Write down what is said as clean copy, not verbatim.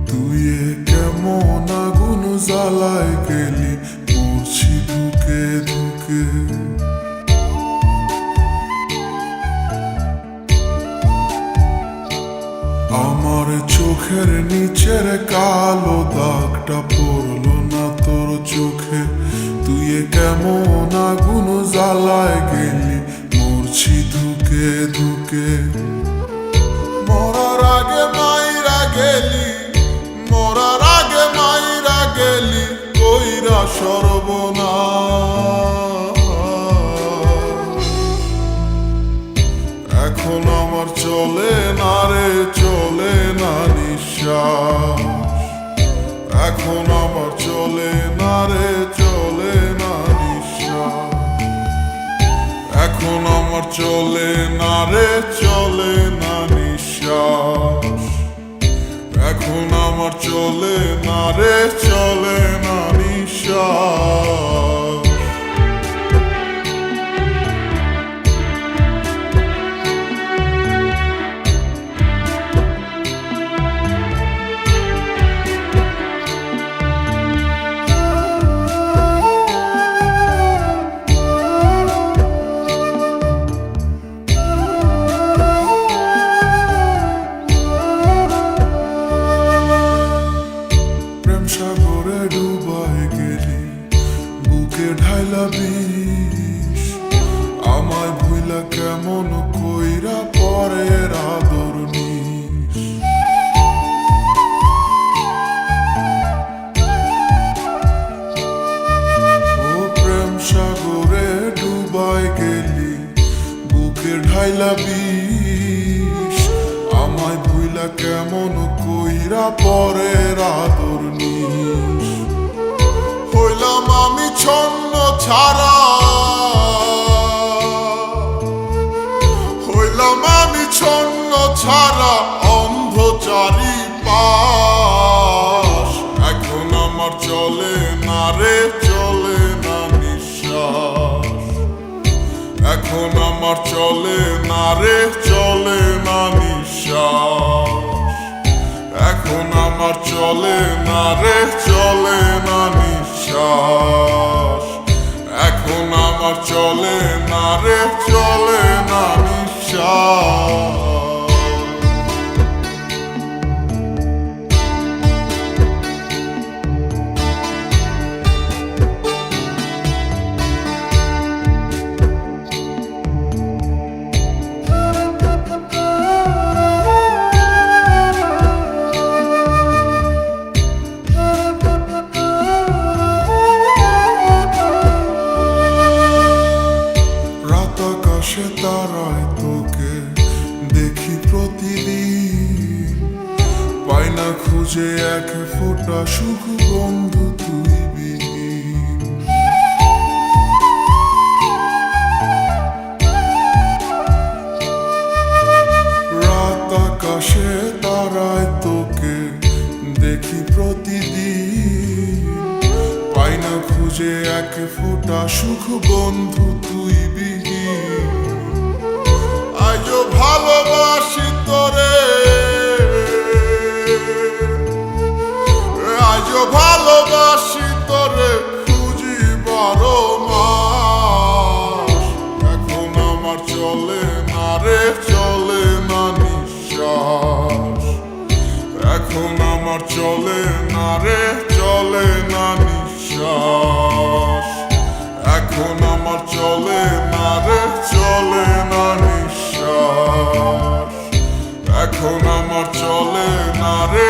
তুই কেমন আগুন জ্বালায় গেলি, মরছি ধুকে ধুকে। আমার চোখের নিচের কালো দাগটা পড়লো না তোর চোখে। তুই কেমন আগুন জ্বালায় গেলি, মরছি ধুকে ধুকে। মরার আগে মাইরা গেলি, মরার আগে মাইরা গেলি, কইরা সর্বনাশ। এখন আমার চলে না রে, চলে না নিঃশ্বাস। এখন আমার চলে না রে, চলে না নিঃশ্বাস। এখন আমার চলে না রে, চলে না নিঃশ্বাস। এখন আমার চলে না রে, চলে না নিঃশ্বাস। সাগরে ডুবাই গেলি, বুকে ঢাইলা বিষ। আমায় ভুইলা কেমন কইরা পরের আদর নিস। ও প্রেম সাগরে ডুবাই গেলি, বুকে ঢাইলা বিষ। আমায় ভুইলা কেমন কইরা পরের আদর নিস। হইলাম আমি ছন্ন ছাড়া, হইলাম আমি ছন্ন ছাড়া, অন্ধ চারিপাশ। এখন আমার চলে না রে, চলে না নিঃশ্বাস। এখন আমার চলে না রে, চলে না নিঃশ্বাস। এখন আমার চলে না রে, চলে না নিঃশ্বাস। এখন আমার চলে না রে, চলে না নিঃশ্বাস। আকাশে তারায় তোকে দেখি প্রতিদিন, পাই না খুঁজে এক ফোঁটা সুখ বন্ধু তুই বিহীন। রাত আকাশে তারায় তোকে দেখি প্রতিদিন, পাই না খুঁজে এক ফোঁটা সুখ বন্ধু তুই বিহীন। আজও ভালোবাসি তোরে, আজও ভালোবাসি তোরে, খুঁজি বারো মাস। এখন আমার চলে না রে, চলে না নিঃশ্বাস। এখন আমার চলে না রে, চলে না নিঃশ্বাস। এখন আমার চলে না রে, চলে না নিঃশ্বাস। এখন আমার চলে না রে,